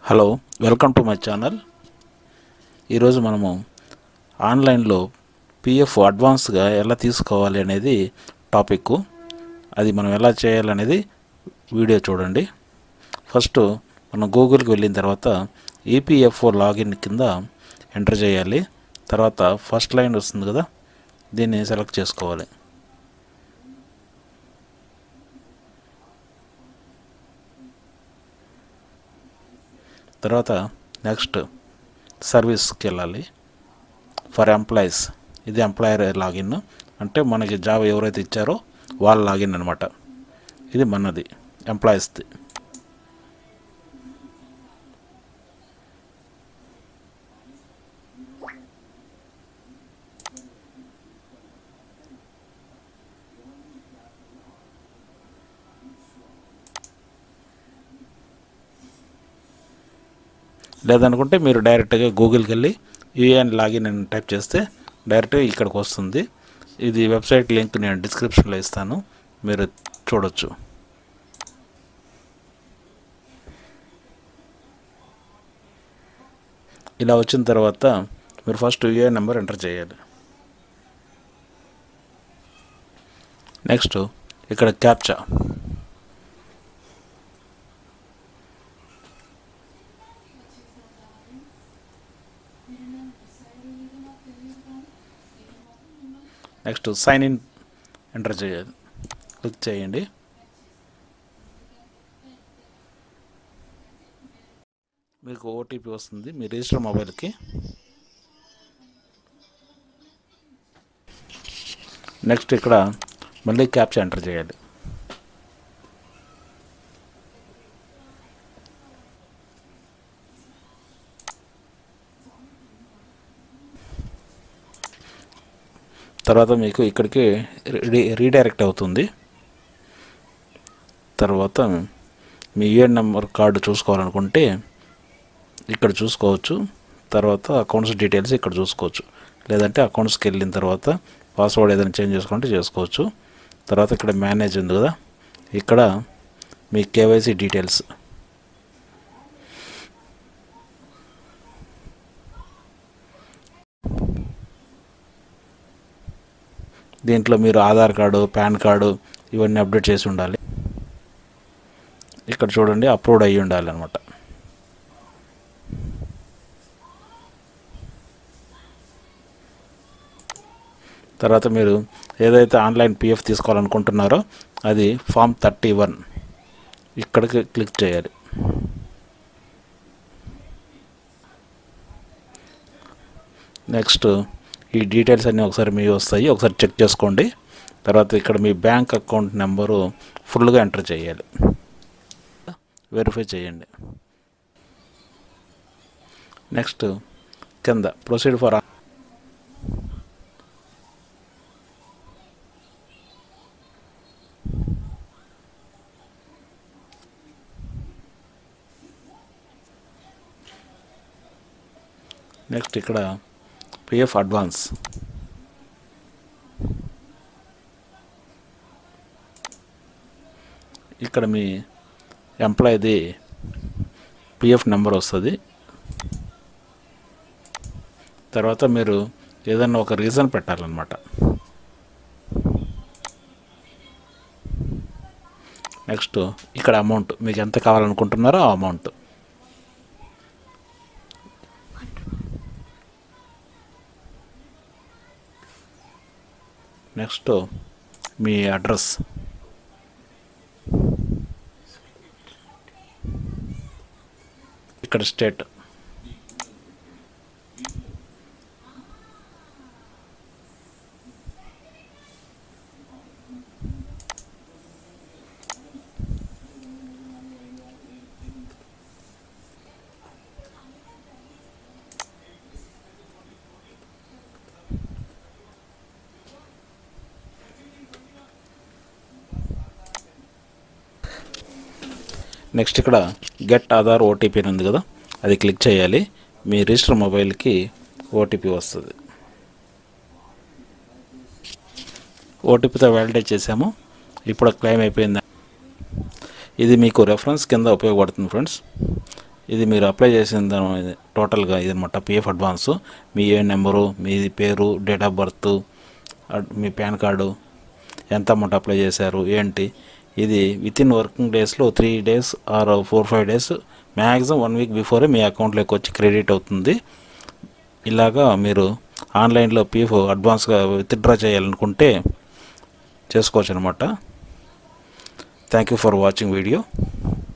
Hello, welcome to my channel. ఈరోజు మనము ఆన్లైన్లో పిఎఫ్ అడ్వాన్స్గా ఎలా తీసుకోవాలి అనేది టాపిక్. అది మనం ఎలా చేయాలనేది వీడియో చూడండి. ఫస్ట్ మనం గూగుల్కి వెళ్ళిన తర్వాత ఈపీఎఫ్ఓ లాగిన్ కింద ఎంటర్ చేయాలి. తర్వాత ఫస్ట్ లైన్ వస్తుంది కదా, దీన్ని సెలెక్ట్ చేసుకోవాలి. తర్వాత నెక్స్ట్ సర్వీస్కి వెళ్ళాలి. ఫర్ ఎంప్లాయీస్, ఇది ఎంప్లాయర్ లాగిన్, అంటే మనకి జాబ్ ఎవరైతే ఇచ్చారో వాళ్ళ లాగిన్ అనమాట. ఇది మనది ఎంప్లాయీస్ది. లేదనుకుంటే మీరు డైరెక్ట్గా గూగుల్కి వెళ్ళి యూఏఎన్ లాగిన్ అని టైప్ చేస్తే డైరెక్ట్గా ఇక్కడికి వస్తుంది. ఇది వెబ్సైట్ లింక్ నేను డిస్క్రిప్షన్లో ఇస్తాను, మీరు చూడొచ్చు. ఇలా వచ్చిన తర్వాత మీరు ఫస్ట్ యూఏఎన్ నెంబర్ ఎంటర్ చేయాలి. నెక్స్ట్ ఇక్కడ captcha, next sign in enter చేయాలి. క్లిక్ చేయండి. మీకు ఓటీపీ వస్తుంది మీ రిజిస్టర్ మొబైల్కి. నెక్స్ట్ ఇక్కడ మళ్ళీ క్యాప్చా ఎంటర్ చేయాలి. తర్వాత మీకు ఇక్కడికి రీడైరెక్ట్ అవుతుంది. తర్వాత మీ యూఏఎన్ నెంబర్ కార్డు చూసుకోవాలనుకుంటే ఇక్కడ చూసుకోవచ్చు. తర్వాత అకౌంట్స్ డీటెయిల్స్ ఇక్కడ చూసుకోవచ్చు. లేదంటే అకౌంట్స్కి వెళ్ళిన తర్వాత పాస్వర్డ్ ఏదైనా చేంజ్ చేసుకుంటే చేసుకోవచ్చు. తర్వాత ఇక్కడ మేనేజ్ ఉంది కదా, ఇక్కడ మీ కేవైసీ డీటెయిల్స్, దీంట్లో మీరు ఆధార్ కార్డు, పాన్ కార్డు ఇవన్నీ అప్డేట్ చేసి ఉండాలి. ఇక్కడ చూడండి, అప్లోడ్ అయ్యి ఉండాలి అనమాట. తర్వాత మీరు ఏదైతే ఆన్లైన్ పిఎఫ్ తీసుకోవాలనుకుంటున్నారో అది ఫామ్ 31 ఇక్కడికి క్లిక్ చేయాలి. నెక్స్ట్ ఈ డీటెయిల్స్ అన్నీ ఒకసారి మీ వస్తాయి, ఒకసారి చెక్ చేసుకోండి. తర్వాత ఇక్కడ మీ బ్యాంక్ అకౌంట్ నెంబరు ఫుల్గా ఎంటర్ చేయాలి, వెరిఫై చేయండి. నెక్స్ట్ కింద ప్రొసీడ్ ఫర్, నెక్స్ట్ ఇక్కడ పిఎఫ్ అడ్వాన్స్, ఇక్కడ మీ ఎంప్లాయీది పిఎఫ్ నెంబర్ వస్తుంది. తర్వాత మీరు ఏదన్నా ఒక రీజన్ పెట్టాలన్నమాట. నెక్స్ట్ ఇక్కడ అమౌంట్, మీకు ఎంత కావాలనుకుంటున్నారో ఆ అమౌంట్. నెక్స్ట్ మీ అడ్రస్, ఇక్కడ స్టేట్, నెక్స్ట్ ఇక్కడ గెట్ ఆధార్ ఓటీపీ ఉంది కదా, అది క్లిక్ చేయాలి. మీ రిజిస్టర్ మొబైల్కి ఓటీపీ వస్తుంది. ఓటీపీతో వ్యాలిడేట్ చేసాము. ఇప్పుడు క్లెయిమ్ అయిపోయింది. ఇది మీకు రెఫరెన్స్ కింద ఉపయోగపడుతుంది ఫ్రెండ్స్. ఇది మీరు అప్లై చేసిన టోటల్గా ఇదన్నమాట పిఎఫ్ అడ్వాన్స్. మీ ఏ నెంబరు, మీ పేరు, డేట్ ఆఫ్ బర్త్, మీ పాన్ కార్డు, ఎంత అమౌంట్ అప్లై చేశారు ఏంటి, ఇది వితిన్ వర్కింగ్ డేస్లో 3 days or 4-5 days maximum 1 week before మీ అకౌంట్లోకి వచ్చి క్రెడిట్ అవుతుంది. ఇలాగా మీరు ఆన్లైన్లో పిఎఫ్ అడ్వాన్స్గా విత్డ్రా చేయాలనుకుంటే చేసుకోవచ్చు అనమాట. Thank you for watching video.